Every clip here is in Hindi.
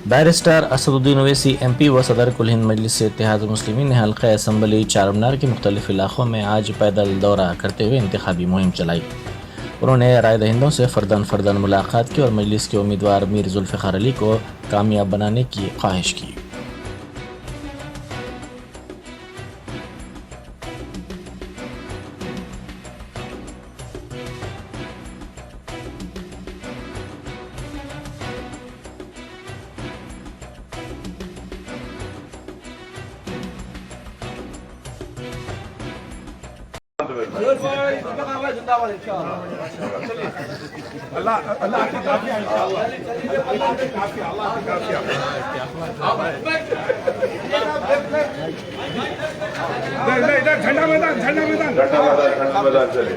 बैरिस्टर असदुद्दीन ओवैसी MP व सदर कुल हिंद मजलिस इत्तेहाद मुस्लिमीन ने हल्का असम्बली चारमीनार के मुख्तलिफ इलाक़ों में आज पैदल दौरा करते हुए इंतखाबी मुहिम चलाई। उन्होंने राय दहिंदों से फ़र्दन मुलाकात की और मजलिस के उम्मीदवार मीर जुल्फ़िकार अली को कामयाब बनाने की ख्वाहिश की। अल्लाह आपकी काफिया इंशाअल्लाह, अल्लाह आपकी काफिया, अल्लाह आपकी काफिया। इधर झंडा मैदान चलिए।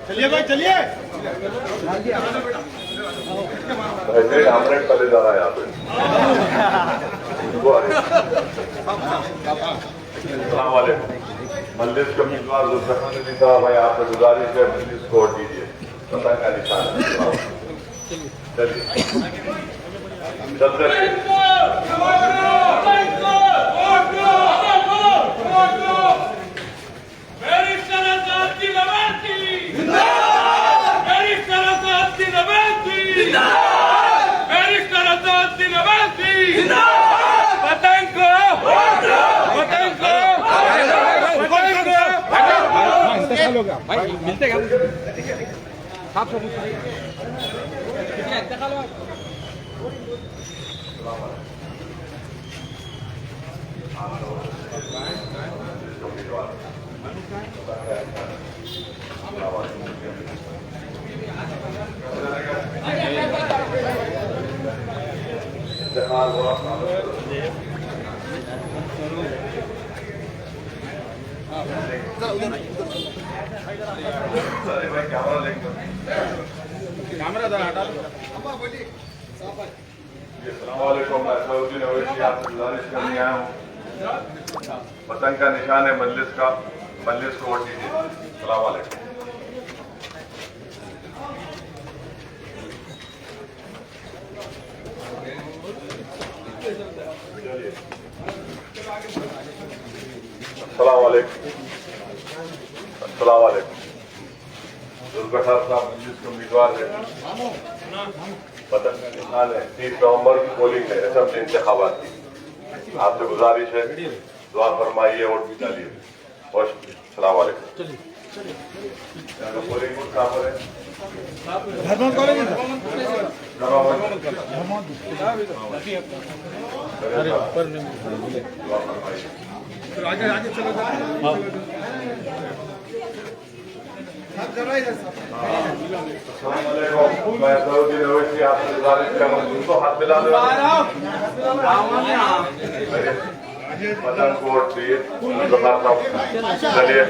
चलिए भाई चलिए। आमलेट पहले जा रहा है यहाँ पे। मजलिस के उम्मीदवार जुल्फ़िकार अली साहब भाई आपसे गुजारिश है मजलिस को वोट दीजिए। पता का निशान चलिए चलते भाई मिलते हैं साफ सब कैमरा हटा लो। अस्सलामुअलैकुम, मैं असदुद्दीन ओवैसी आपसे गुजारिश करने आया हूँ। वतन का निशान है मजलिस को वोट दीजिए। अस्सलाम वालेकुम। अस्सलाम वालेकुम। जुल्फ़िकार साहब मजलिस के उम्मीदवार है। वतन का निशान है। 30 नवंबर की पोलिंग है, असेंबली इंतखाबात की। आपसे गुजारिश है दुआ फरमाइए, वोट भी डालिए। बहुत शुक्रिया। अस्सलाम वालेकुम। पोलिंग बूथ कहाँ पर है? आगे चलो। मैं असदुद्दीन ओवैसी आपसे गुजारिश कर रहा हूँ, उनको हाथ मिला दो। वतन को वोट दिए। चलिए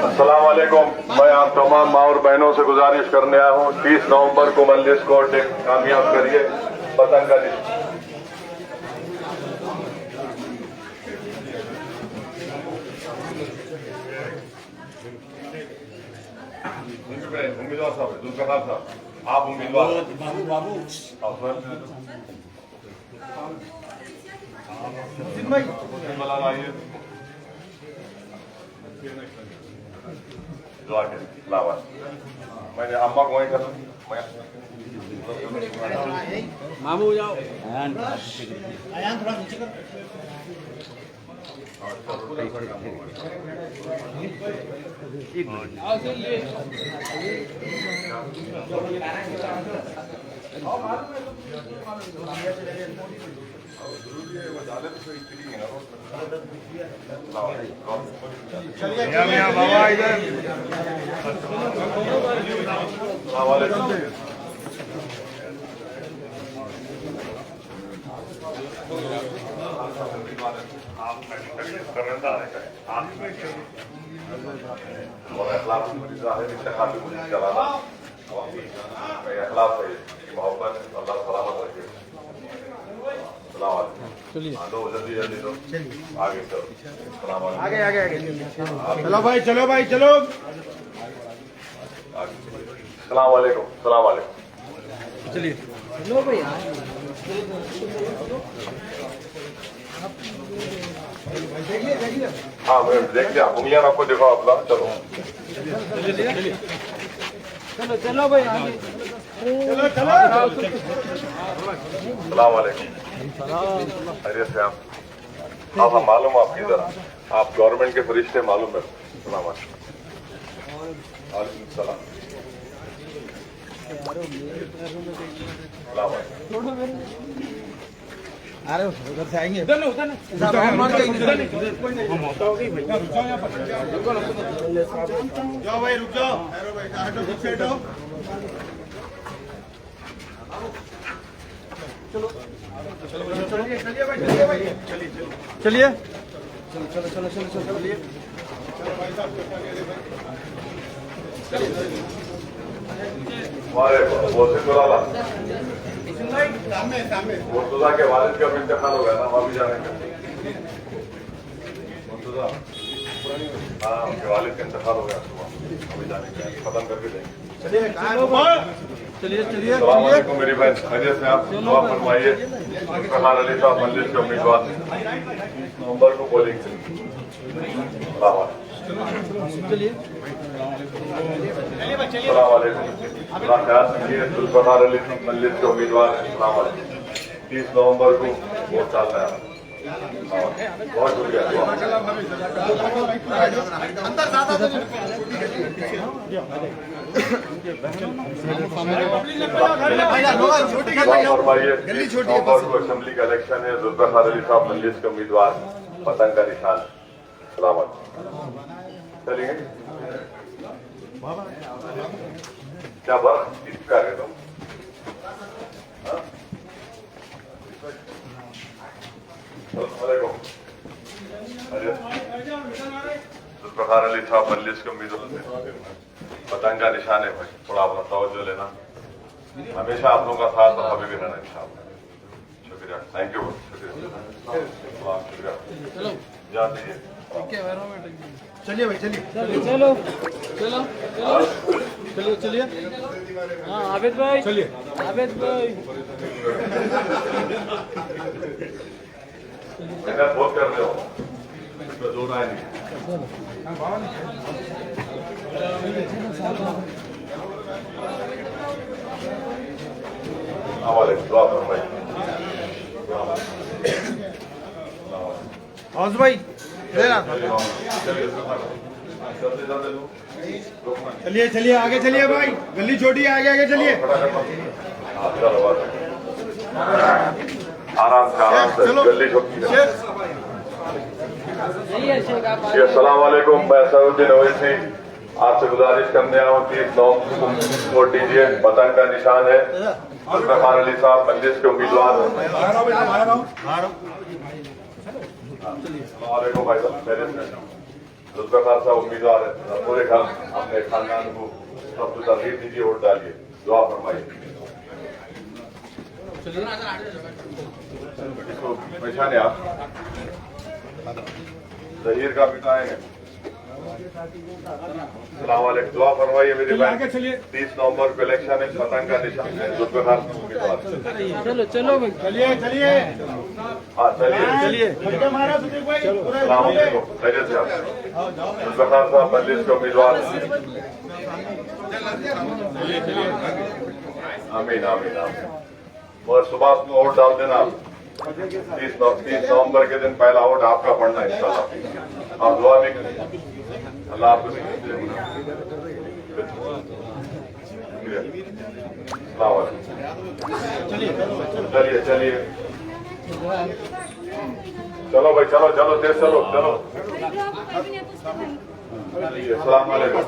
अस्सलाम वालेकुम। मैं आप तमाम माँ और बहनों से गुजारिश करने आया हूँ 30 नवंबर को मजलिस को कामयाब करिए। वतन का उम्मीदवार साहब जुल्फ़िकार साहब, आप उम्मीदवार बाबू मैंने अम्मा को वहीं कर मामू जाओ। बाबा इधर मोहब्बत अल्लाह सलामत रखे। लो जल्दी जल्दी लो, आगे चलो, सलाम वालेकुम। आगे आगे आगे चलो भाई चलो भाई चलो। सलाम वालेकुम, सलाम वालेकुम। चलिए हाँ मैं देख लिया, उंगलियां आपको देखो अपना, चलो चलो भाई आगे चलो चलो। सलाम वालेकुम। अरे से आप हाँ मालूम आपकी तरह, आप गवर्नमेंट के फरिश्ते मालूम है। सलाम वालेकुम। वालेकुम सलाम। सलाम वालेकुम। अरे उधर से आएंगे, उधर नहीं जाओ भाई, रुक जाओ हटो, पीछे हटो। चलो चलिए भाई, चलिए भाई, चलिए चलिए। हमारे मुर्तजा के वालिद का भी इंतकाल हो गया ना, वहाँ भी जाने का। मुर्तजा हाँ, उनके वालिद का इंतकाल हो गया, अभी जाने का, खत्म करके देंगे। चलिए चलिए अस्सलाम वालेकुम मेरी बहन, खैरियत से आप दुआ फरमाइए। खान अली साहब मजलिस के उम्मीदवार 20 नवंबर को पोलिंग से। अस्सलाम वालेकुम। अल्लाह ख्याल रखिए, जुल्फ़िकार अली साहब मजलिस के उम्मीदवार हैं। अस्सलाम वालेकुम। 30 नवंबर को वोट डालना है। बहुत शुक्रिया। फरमाइए, 30 नवंबर को असेंबली का इलेक्शन है, जुल्फ़िकार अली साहब मजलिस के उम्मीदवार, पतंग का निशान। सलामत चलिए। क्या बर्फ किस पे आ गए तुम? जुल्फ़िकार अली साहब मजलिस के उम्मीदवार, पतंग का निशान है भाई, थोड़ा अपना तवज्जो लेना, हमेशा आप लोगों का साथ और हमें भी रहना इंशाअल्लाह। शुक्रिया, थैंक यू, शुक्रिया, शुक्रिया। जान दीजिए। चलिए भाई, चलिए चलिए। हाँ आबिद भाई, चलिए आबिद भाई मेहनत बहुत कर रहे हो, इसमें जोर आए नहीं। हमारे दुआ फरमाइए। हौस भाई चलिए चलिए आगे चलिए भाई, गली छोटी है, आगे आगे चलिए। आराम से गली छोटी है। अस्सलाम वालेकुम, मैं असदुद्दीन ओवैसी आपसे गुजारिश करने आया हूँ, 30 नवंबर को वोट दीजिए, पतंग का निशान है। जुल्फ़िकार अली साहब मजलिस के उम्मीदवार। वालेकुम भाई साहब, जुल्फ़िकार साहब उम्मीदवार है, पूरे घर अपने खानदान को सबको तरजीह दीजिए, वोट डालिए, दुआ फरमाइए। इसको पहचाने आप, जहीर का पिता है। अस्सलाम वालेकुम, दुआ फरमाइए मेरी बहन। 30 नवंबर को इलेक्शन है, पतंग का निशान है, जुल्फ़िकार उम्मीदवार। चलो भाई, चलिए हाँ चलिए। अस्सलाम वालेकुम, खैरियत से आप? जुल्फ़िकार साहब मजलिस के उम्मीदवार। आमीन आमीन आमीन। और सुबह को वोट डाल देना आप। 30 नवंबर के दिन पहला वोट आपका पड़ना है इंशाल्लाह। आप दुआ भी करें, अल्लाह आपको चलिए चलिए। चलो भाई, चलो चलो तेज चलो चलो। अस्सलाम वालेकुम,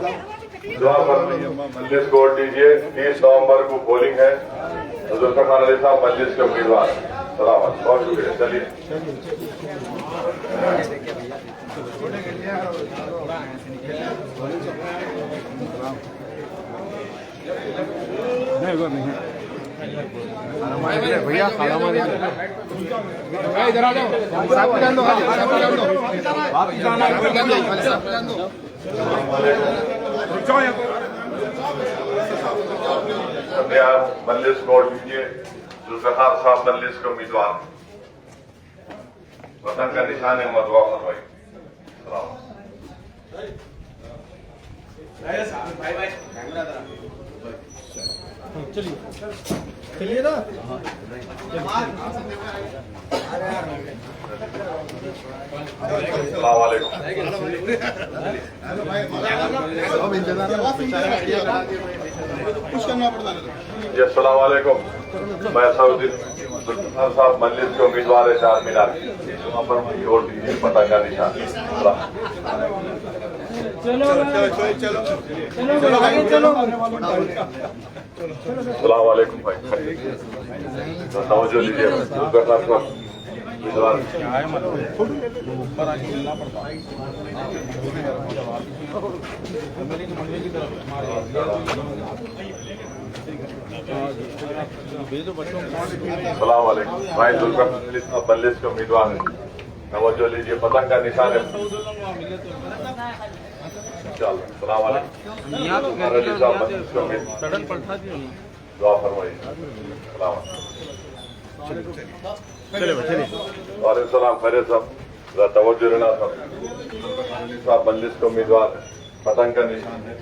दुआ पर मजलिस को वोट दीजिए, 30 नवंबर को पोलिंग है, जुल्फ़िकार अली साहब मजलिस के उम्मीदवार। सलामत, बहुत शुक्रिया। चलिए भैया खाना मारे इधर आ जाओ, साथ में दो, वापस आना मजलिस को लीजिए। जुल्फिकार साहब मजलिस के उम्मीदवार, वतन का निशान है मदुआ फरमाई। चलिए ना। अस्सलाम वालेकुम। जी अस्सलाम वालेकुम। मैं सऊदीन जुल्फिकार साहब मजलिस के उम्मीदवार है चार मीनार की। वहाँ पर मुझे वोट दीजिए, पता का निशान। चलो चलो आगे चलो। अस्सलाम वालेकुम भाई, तवज्जो दीजिए। जुल्फिकार साहब उम्मीदवार अस्सलाम वालेकुम भाई। जुल्फिकार मजलिस के उम्मीदवार है, तवज्जो लीजिए। पतंग का निशान है इंशाअल्लाह। अस्सलाम वालेकुम। दुआ फरमाइए। वालेकुम सलाम। खैरियत साहब, तवज्जो रहना साहब। मजलिस के उम्मीदवार है, पतंग का निशान है,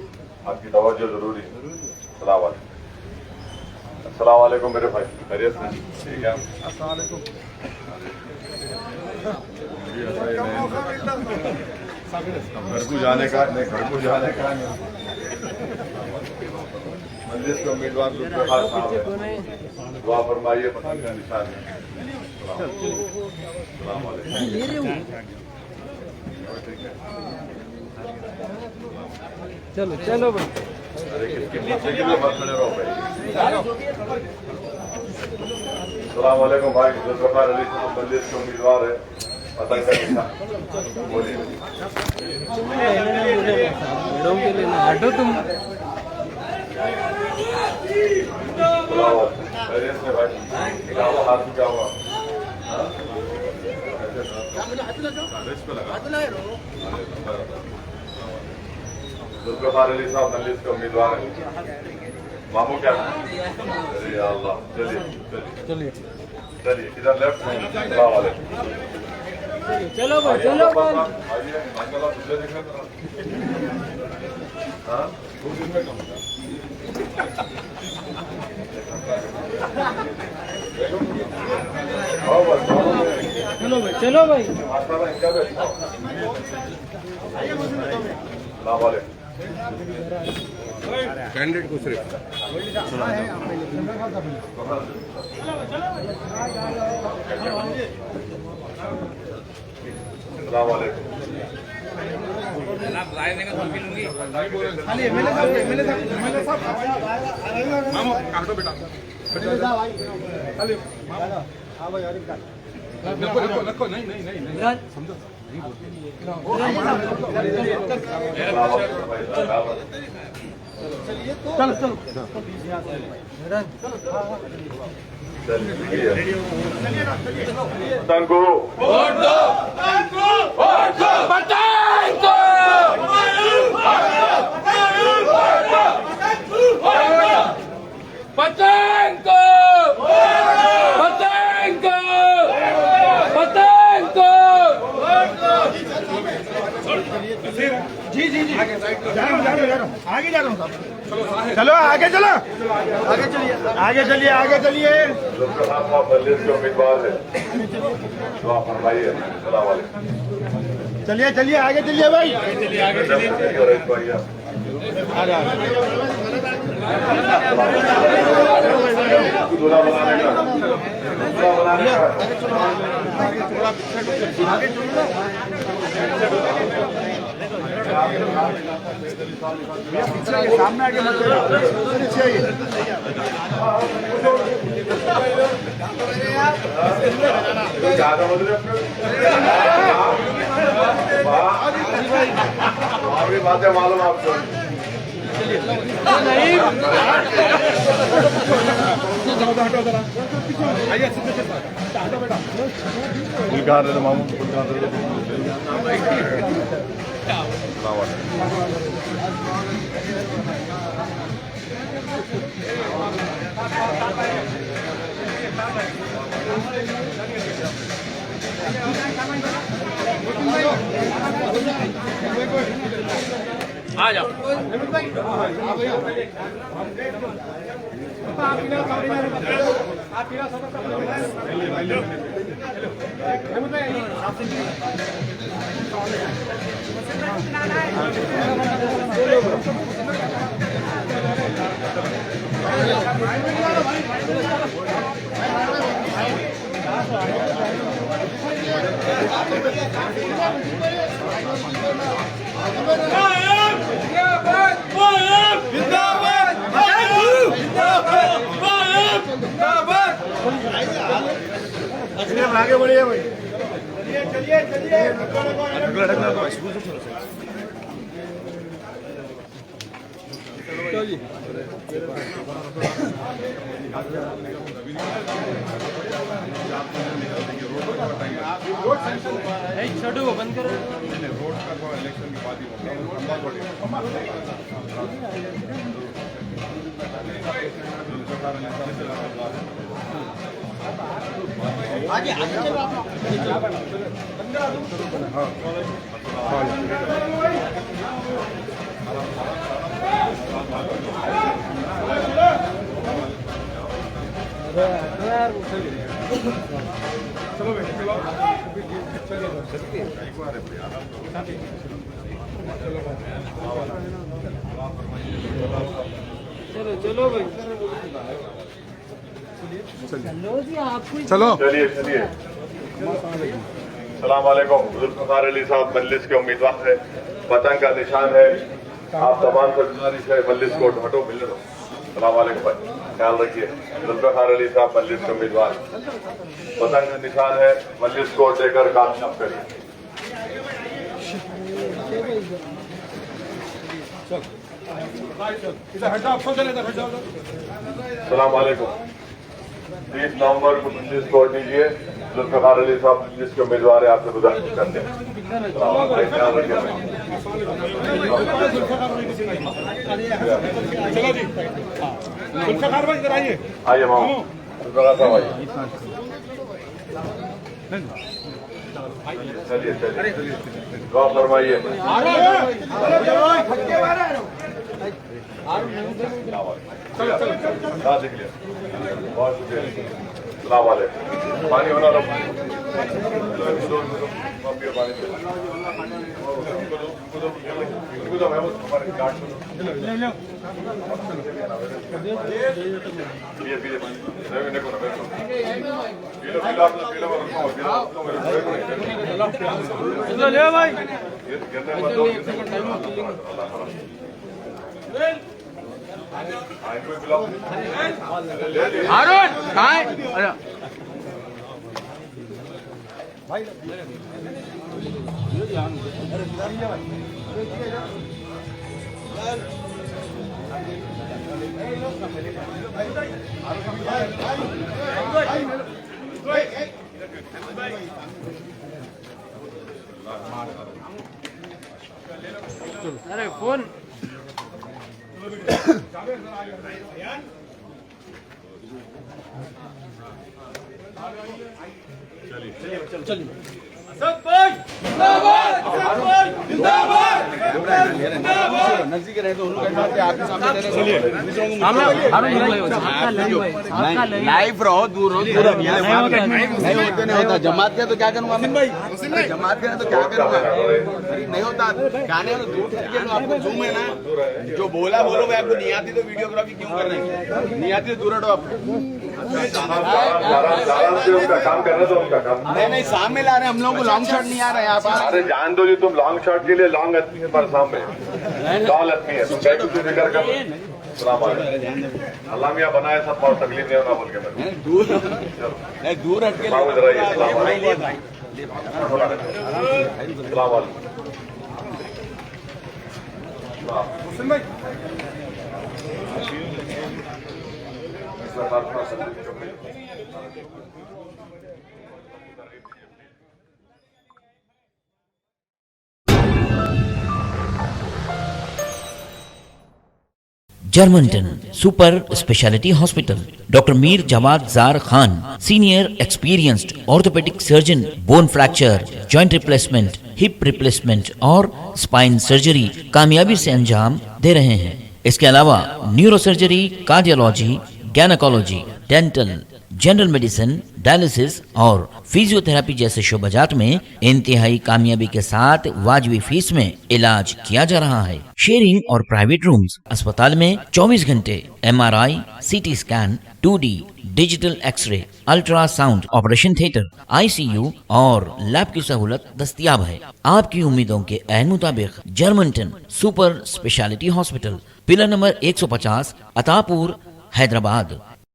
आपकी तवज्जो जरूरी है। अस्सलाम वालेकुम। अस्सलाम वालेकुम मेरे भाई, खैरियत से? ठीक है। अस्सलाम वालेकुम। घर को जाने का नहीं, घर को जाने का मजलिस के उम्मीदवार जुल्फिकार साहब है, दुआ फरमाइए। पतंग का निशान है। अस्सलाम वालेकुम। चलो चलो भाई। अरे किसके पीछे के लिए मत खड़े रहो भाई। अस्सलाम वालेकुम भाई। जुल्फिकार अली साहब मजलिस के उम्मीदवार है, पतंग का निशान। बोलिए। के लिए हटो तुम। खैरियत से भाई? क्या हुआ, हाथ क्या हुआ? जुल्फिकार अली साहब मजलिस के उम्मीदवार है, मामू क्या? अरे या अल्लाह। चलिए चलिए चलिए, किधर लेफ्ट? अस्सलाम वालेकुम। चलो भाई चलो भाई। आइए अंकल, आप दूसरे देखने तो। हाँ, 2 दिन में कम होगा। चलो भाई चलो भाई। कैंडिडेट को सिर्फ काटो बेटा। रखो नहीं नहीं नहीं समझो। चलो चलो तंगू वोट दो, वोट दो, पतंग को पतंग को पतंग को पतंग को। जी जी जी, जा रहा हूँ आगे जा रहा हूँ साहब। चलो आगे चलो, आगे चलिए आगे चलिए आगे चलिए। जुल्फिकार साहब मजलिस के उम्मीदवार है, दुआ फरमाइए। अस्सलाम वालेकुम। चलिए चलिए आगे चलिए भाई, चलिए आगे चलिए। दूल्हा बनाने का, दूल्हा बनाने का। सामने आगे मत ज्यादा अभी बातें मालूम आपको। हटो जरा आइए सीधे से हटो बेटा फुल कहाँ रहे मामू फुल कहाँ रहे आ जाओ आगे बढ़िए भाई चलिए चलिए छोटू को बंद करो रोड का इलेक्शन के बाद ही आगे आगे चलो चलो बेटे चलो चलो भाई चलो जी आपको चलो चलिए चलिए सलाम वालेकुम जुल्फ़िकार अली साहब मजलिस के उम्मीदवार है पतंग का निशान है आप तमाम से गुजारिश है मजलिस को हटो मिलने दो सलाम वालेकुम भाई ख्याल रखिए जुल्फ़िकार अली साहब मजलिस के उम्मीदवार पतंग का निशान है मजलिस को देकर कामयाब करिए सलाम वालेकुम 30 नवंबर को मजलिस को दीजिए जुल्फ़िकार अली साहब मजलिस के उम्मीदवार है आपसे गुजारिश करते हैं ख्याल रखिए चलो जी जुल्फ़िकार भाई इधर आइए आइए मामू जुल्फ़िकार साहब आइए चलिए चलिए दुआ फरमाइए देख लिया बहुत शुक्रिया सलाम वालेकुम पानी होना रहा ले भाई अरुण हाय अरे भाई अरे फोन नजदीक रहे तो आपके सामने लाइव रहो दूर रहो नहीं होता जमात का तो क्या करूंगा जमात का तो क्या करूंगा नहीं होता गाने में दूर आपको जूम है ना जो बोला बोलो भाई आपको नहीं आती तो वीडियोग्राफी क्यों कर रहे हैं नहीं आती तो दूर हटो आप काम कर रहे तो उनका काम नहीं सामने ला रहे हैं हम लोगों को लॉन्ग शॉट नहीं आ रहा है यहाँ पर अरे जान दो जी तुम लॉन्ग शॉट के लिए लॉन्ग आदमी है पर सामने टॉल आदमी है तुम कुछ फिक्र कर सलाम वालेकुम अल्लाह मियां बनाए सब और तकलीफ नहीं होना बोल के मैं दूर हट के बाबू इधर आइए सलाम वालेकुम सलाम वालेकुम दुर्घटनात्मक सर्विस कमेटी जर्मनटन super speciality hospital, doctor Mir Jawad जार Khan, senior experienced orthopaedic surgeon, bone fracture, joint replacement, hip replacement और स्पाइन सर्जरी कामयाबी से अंजाम दे रहे हैं। इसके अलावा neuro surgery, cardiology, gynaecology, dental, general medicine, dialysis और फिजियोथेरेपी जैसे शोबाजात में इंतहाई कामयाबी के साथ वाजबी फीस में इलाज किया जा रहा है। शेयरिंग और प्राइवेट रूम्स, अस्पताल में 24 घंटे MRI, CT scan, 2D digital x-ray, ultrasound, operation theatre, ICU और लैब की सहूलत दस्तयाब है। आपकी उम्मीदों के ऐन मुताबिक जर्मनटन super speciality hospital, pillar number 150, Attapur, Hyderabad.